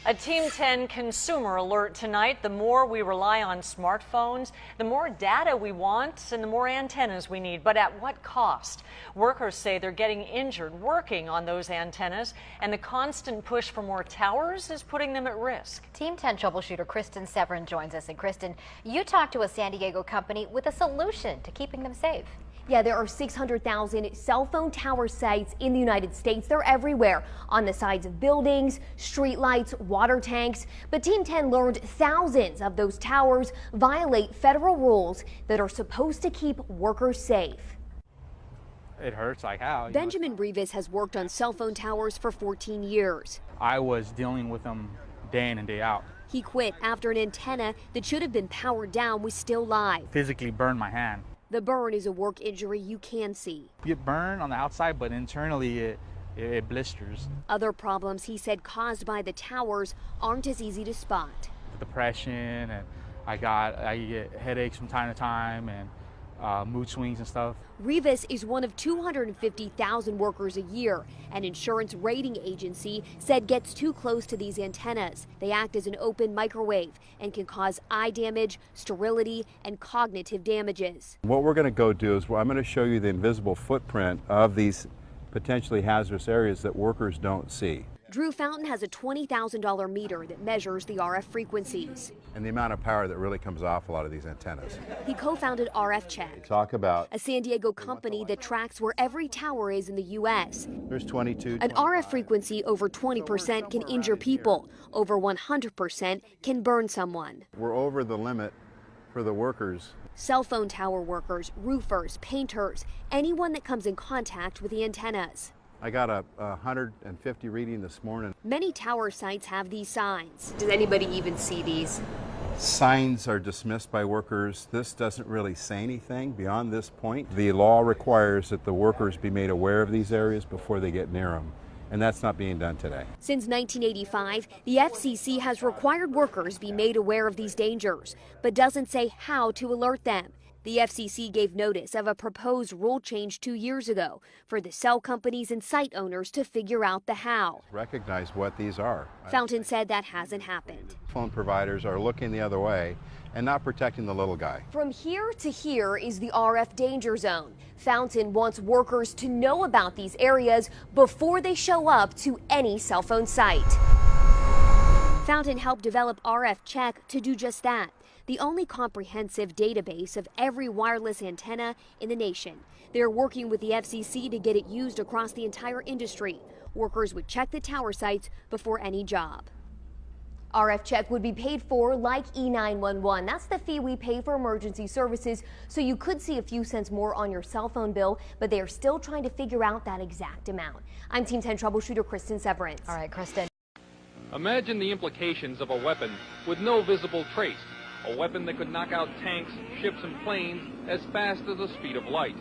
A Team 10 consumer alert tonight. The more we rely on smartphones, the more data we want and the more antennas we need. But at what cost? Workers say they're getting injured working on those antennas, and the constant push for more towers is putting them at risk. Team 10 troubleshooter Kristen Severin joins us. And Kristen, you talked to a San Diego company with a solution to keeping them safe. Yeah, there are 600,000 cell phone tower sites in the United States. They're everywhere, on the sides of buildings, streetlights, water tanks. But Team 10 learned thousands of those towers violate federal rules that are supposed to keep workers safe. It hurts like how. Benjamin Rivas has worked on cell phone towers for 14 years. I was dealing with them day in and day out. He quit after an antenna that should have been powered down was still live. Physically burned my hand. The burn is a work injury you can see. You get burned on the outside, but internally it blisters. Other problems, he said, caused by the towers aren't as easy to spot. Depression, and I get headaches from time to time, and mood swings and stuff. Rivas is one of 250,000 workers a year. An insurance rating agency said gets too close to these antennas. They act as an open microwave and can cause eye damage, sterility, and cognitive damages. What we're going to go do is I'm going to show you the invisible footprint of these potentially hazardous areas that workers don't see. Drew Fountain has a $20,000 meter that measures the RF frequencies. And the amount of power that really comes off a lot of these antennas. He co-founded RF Check, Talk about a San Diego company that tracks where every tower is in the U.S. There's 22. An RF frequency over 20% can injure people. Over 100% can burn someone. We're over the limit for the workers. Cell phone tower workers, roofers, painters, anyone that comes in contact with the antennas. I got a 150 reading this morning. Many tower sites have these signs. Does anybody even see these? Signs are dismissed by workers. This doesn't really say anything beyond this point. The law requires that the workers be made aware of these areas before they get near them, and that's not being done today. Since 1985, the FCC has required workers be made aware of these dangers, but doesn't say how to alert them. The FCC gave notice of a proposed rule change 2 years ago for the cell companies and site owners to figure out the how. Recognize what these are. Fountain said that hasn't happened. Phone providers are looking the other way and not protecting the little guy. From here to here is the RF danger zone. Fountain wants workers to know about these areas before they show up to any cell phone site. Fountain helped develop RF Check to do just that. The only comprehensive database of every wireless antenna in the nation. They're working with the FCC to get it used across the entire industry. Workers would check the tower sites before any job. RF Check would be paid for like E911. That's the fee we pay for emergency services, so you could see a few cents more on your cell phone bill, but they are still trying to figure out that exact amount. I'm Team 10 troubleshooter Kristen Severin. All right, Kristen. Imagine the implications of a weapon with no visible trace. A weapon that could knock out tanks, ships, and planes as fast as the speed of light.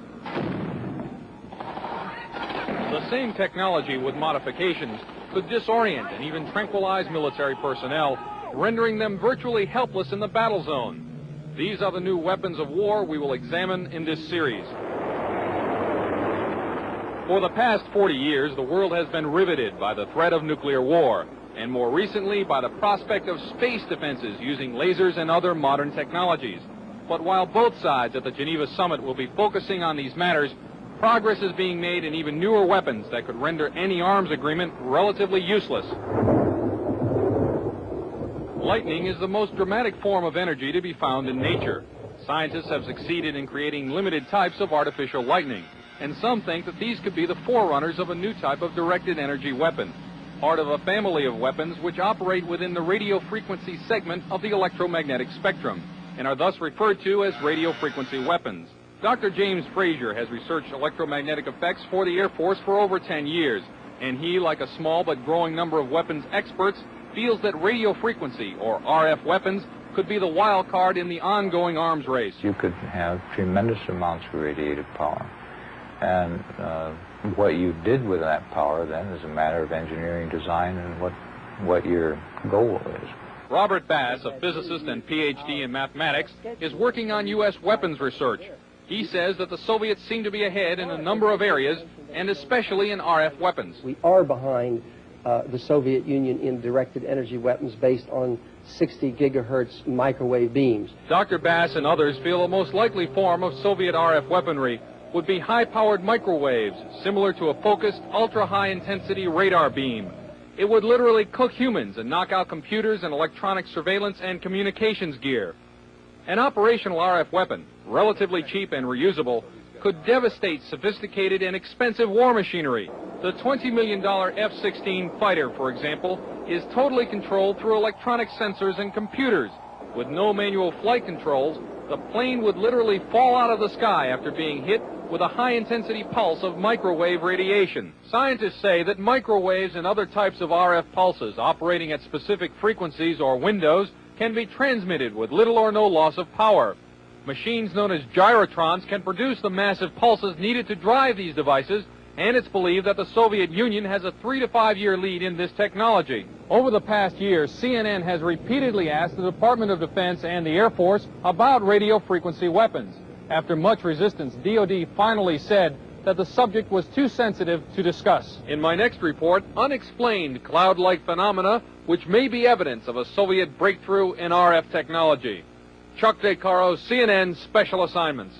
The same technology with modifications could disorient and even tranquilize military personnel, rendering them virtually helpless in the battle zone. These are the new weapons of war we will examine in this series. For the past 40 years, the world has been riveted by the threat of nuclear war, and more recently by the prospect of space defenses using lasers and other modern technologies. But while both sides at the Geneva summit will be focusing on these matters, progress is being made in even newer weapons that could render any arms agreement relatively useless. Lightning is the most dramatic form of energy to be found in nature. Scientists have succeeded in creating limited types of artificial lightning, and some think that these could be the forerunners of a new type of directed energy weapon, part of a family of weapons which operate within the radio frequency segment of the electromagnetic spectrum and are thus referred to as radio frequency weapons. Dr. James Frazier has researched electromagnetic effects for the Air Force for over 10 years, and he, like a small but growing number of weapons experts, feels that radio frequency, or RF weapons, could be the wild card in the ongoing arms race. You could have tremendous amounts of radiative power, and what you did with that power then is a matter of engineering design and what your goal is. Robert Bass, a physicist and PhD in mathematics, is working on U.S. weapons research. He says that the Soviets seem to be ahead in a number of areas, and especially in RF weapons. We are behind the Soviet Union in directed energy weapons based on 60 gigahertz microwave beams. Dr. Bass and others feel the most likely form of Soviet RF weaponry would be high-powered microwaves, similar to a focused, ultra-high-intensity radar beam. It would literally cook humans and knock out computers and electronic surveillance and communications gear. An operational RF weapon, relatively cheap and reusable, could devastate sophisticated and expensive war machinery. The $20 million F-16 fighter, for example, is totally controlled through electronic sensors and computers. With no manual flight controls, the plane would literally fall out of the sky after being hit with a high-intensity pulse of microwave radiation. Scientists say that microwaves and other types of RF pulses operating at specific frequencies or windows can be transmitted with little or no loss of power. Machines known as gyrotrons can produce the massive pulses needed to drive these devices, and it's believed that the Soviet Union has a 3 to 5 year lead in this technology. Over the past year, CNN has repeatedly asked the Department of Defense and the Air Force about radio frequency weapons. After much resistance, DoD finally said that the subject was too sensitive to discuss. In my next report, unexplained cloud-like phenomena which may be evidence of a Soviet breakthrough in RF technology. Chuck DeCaro, CNN Special Assignments.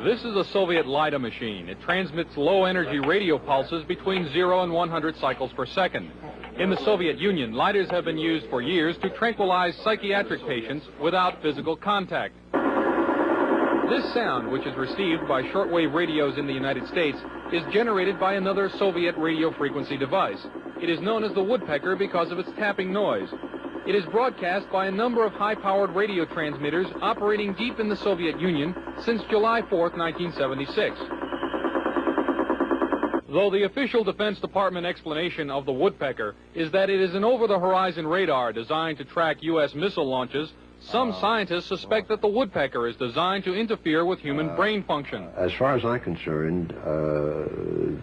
This is a Soviet LIDA machine. It transmits low-energy radio pulses between 0 and 100 cycles per second. In the Soviet Union, LIDAs have been used for years to tranquilize psychiatric patients without physical contact. This sound, which is received by shortwave radios in the United States, is generated by another Soviet radio frequency device. It is known as the woodpecker because of its tapping noise. It is broadcast by a number of high-powered radio transmitters operating deep in the Soviet Union since July 4th, 1976. Though the official Defense Department explanation of the woodpecker is that it is an over-the-horizon radar designed to track U.S. missile launches, some scientists suspect that the woodpecker is designed to interfere with human brain function. As far as I'm concerned,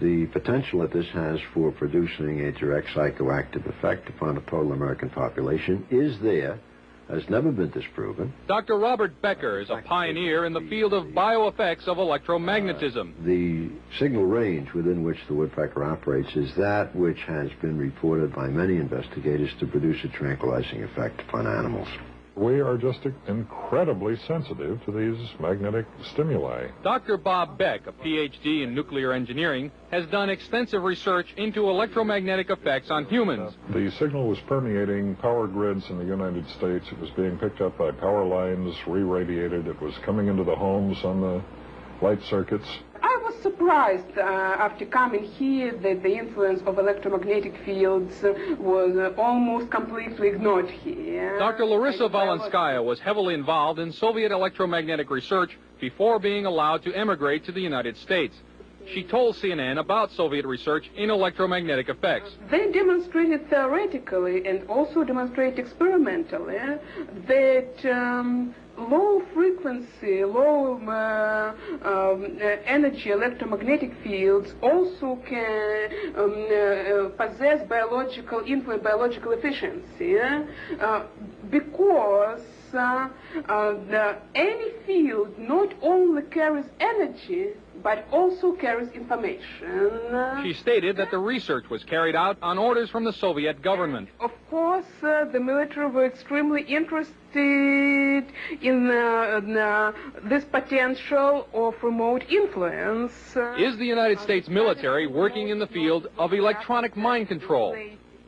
the potential that this has for producing a direct psychoactive effect upon the total American population is there, has never been disproven. Dr. Robert Becker is a pioneer in the field of bioeffects of electromagnetism. The signal range within which the woodpecker operates is that which has been reported by many investigators to produce a tranquilizing effect upon animals. We are just incredibly sensitive to these magnetic stimuli. Dr. Bob Beck, a PhD in nuclear engineering, has done extensive research into electromagnetic effects on humans. The signal was permeating power grids in the United States. It was being picked up by power lines, re-radiated. It was coming into the homes on the light circuits. I was surprised after coming here that the influence of electromagnetic fields was almost completely ignored here. Dr. Larissa Valenskaya was heavily involved in Soviet electromagnetic research before being allowed to emigrate to the United States. She told CNN about Soviet research in electromagnetic effects. They demonstrated theoretically and also demonstrate experimentally that low frequency, low energy electromagnetic fields also can possess biological efficiency because any field not only carries energy but also carries information. She stated that the research was carried out on orders from the Soviet government. Of course, the military were extremely interested in this potential of remote influence. Is the United States military working in the field of electronic mind control?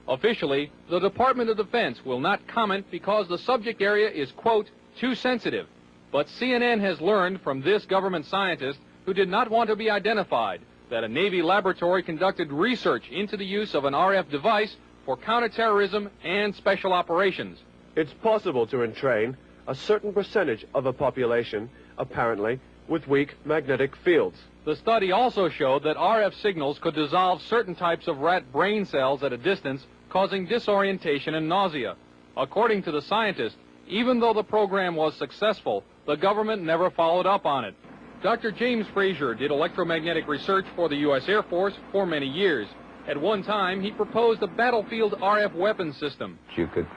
Officially, the Department of Defense will not comment because the subject area is, quote, too sensitive. But CNN has learned from this government scientist who did not want to be identified that a Navy laboratory conducted research into the use of an RF device for counterterrorism and special operations. It's possible to entrain a certain percentage of a population, apparently, with weak magnetic fields. The study also showed that RF signals could dissolve certain types of rat brain cells at a distance, causing disorientation and nausea. According to the scientist, even though the program was successful, the government never followed up on it. Dr. James Frazier did electromagnetic research for the U.S. Air Force for many years. At one time, he proposed a battlefield RF weapons system. You could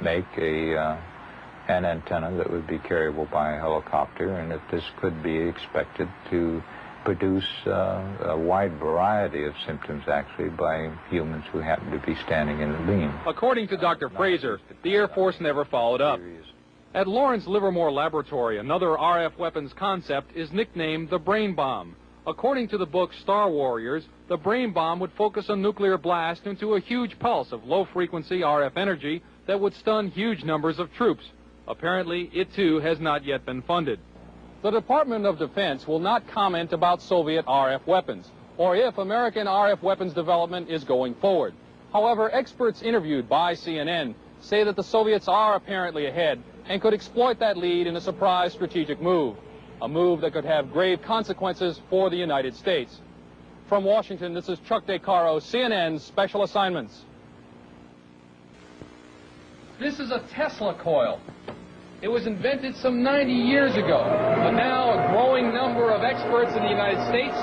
make a an antenna that would be carryable by a helicopter, and that this could be expected to produce a wide variety of symptoms, actually, by humans who happen to be standing in the beam. According to Dr. Fraser, the Air Force never followed up. At Lawrence Livermore Laboratory, another RF weapons concept is nicknamed the brain bomb. According to the book Star Warriors, the brain bomb would focus a nuclear blast into a huge pulse of low-frequency RF energy that would stun huge numbers of troops. Apparently, it too has not yet been funded. The Department of Defense will not comment about Soviet RF weapons, or if American RF weapons development is going forward. However, experts interviewed by CNN say that the Soviets are apparently ahead and could exploit that lead in a surprise strategic move, a move that could have grave consequences for the United States. From Washington, this is Chuck DeCaro, CNN's Special Assignments. This is a Tesla coil. It was invented some 90 years ago, but now a growing number of experts in the United States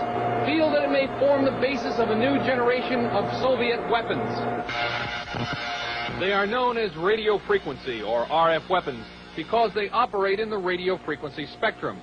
feel that it may form the basis of a new generation of Soviet weapons. They are known as radio frequency, or RF weapons, because they operate in the radio frequency spectrum.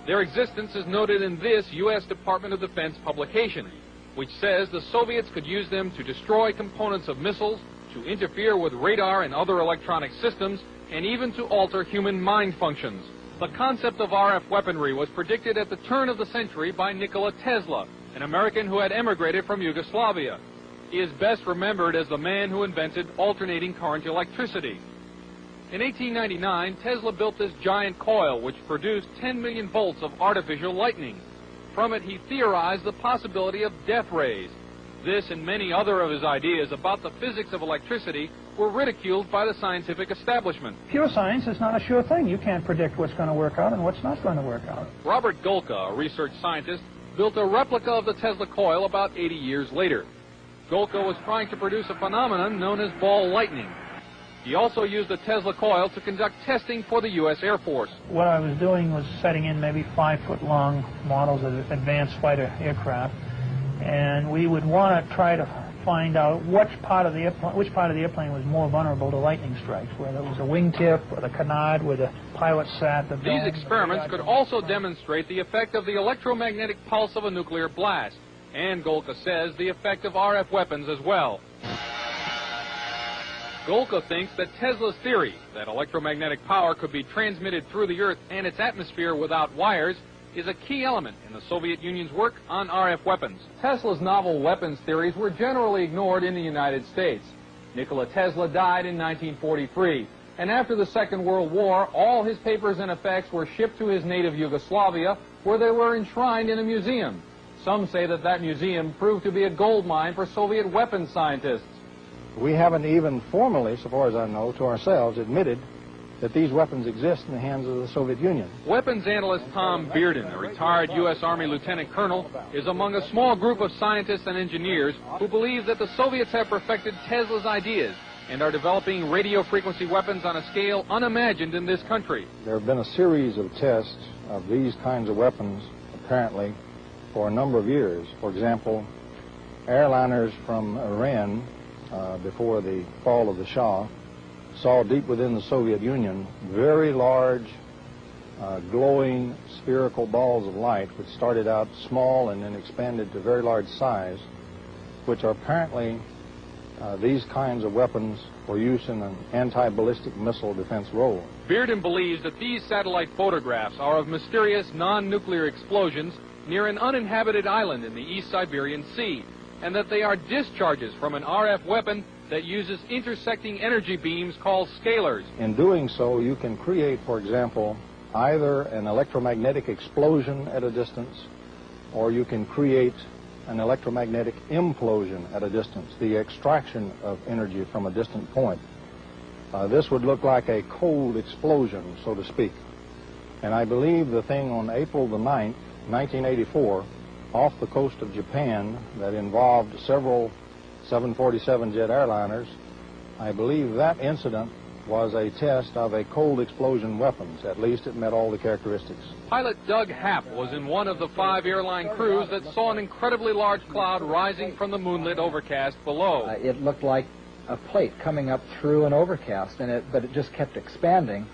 Their existence is noted in this U.S. Department of Defense publication, which says the Soviets could use them to destroy components of missiles, to interfere with radar and other electronic systems, and even to alter human mind functions. The concept of RF weaponry was predicted at the turn of the century by Nikola Tesla, an American who had emigrated from Yugoslavia. He is best remembered as the man who invented alternating current electricity. In 1899, Tesla built this giant coil which produced 10 million volts of artificial lightning. From it, he theorized the possibility of death rays. This and many other of his ideas about the physics of electricity were ridiculed by the scientific establishment. Pure science is not a sure thing. You can't predict what's going to work out and what's not going to work out. Robert Golka, a research scientist, built a replica of the Tesla coil about 80 years later. Golka was trying to produce a phenomenon known as ball lightning. He also used the Tesla coil to conduct testing for the U.S. Air Force. What I was doing was setting in maybe 5-foot-long models of advanced fighter aircraft, and we would want to try to find out which part of the airplane was more vulnerable to lightning strikes, whether it was a wingtip or the canard where the pilot sat. These experiments could also demonstrate the effect of the electromagnetic pulse of a nuclear blast, and Golka says the effect of RF weapons as well. Golka thinks that Tesla's theory that electromagnetic power could be transmitted through the Earth and its atmosphere without wires is a key element in the Soviet Union's work on RF weapons. Tesla's novel weapons theories were generally ignored in the United States. Nikola Tesla died in 1943, and after the Second World War, all his papers and effects were shipped to his native Yugoslavia, where they were enshrined in a museum. Some say that that museum proved to be a gold mine for Soviet weapons scientists. We haven't even formally, so far as I know, to ourselves admitted that these weapons exist in the hands of the Soviet Union. Weapons analyst Tom Bearden, a retired U.S. Army lieutenant colonel, is among a small group of scientists and engineers who believe that the Soviets have perfected Tesla's ideas and are developing radio frequency weapons on a scale unimagined in this country. There have been a series of tests of these kinds of weapons, apparently, for a number of years. For example, airliners from Iran, before the fall of the Shah, saw deep within the Soviet Union very large, glowing spherical balls of light, which started out small and then expanded to very large size, which are apparently these kinds of weapons for use in an anti-ballistic missile defense role. Bearden believes that these satellite photographs are of mysterious non-nuclear explosions near an uninhabited island in the East Siberian Sea, and that they are discharges from an RF weapon that uses intersecting energy beams called scalars. In doing so, you can create, for example, either an electromagnetic explosion at a distance, or you can create an electromagnetic implosion at a distance, the extraction of energy from a distant point. This would look like a cold explosion, so to speak. And I believe the thing on April the 9th, 1984, off the coast of Japan, that involved several 747 jet airliners, I believe that incident was a test of a cold explosion weapons. At least it met all the characteristics. Pilot Doug Happ was in one of the 5 airline crews that saw an incredibly large cloud rising from the moonlit overcast below. It looked like a plate coming up through an overcast, but it just kept expanding.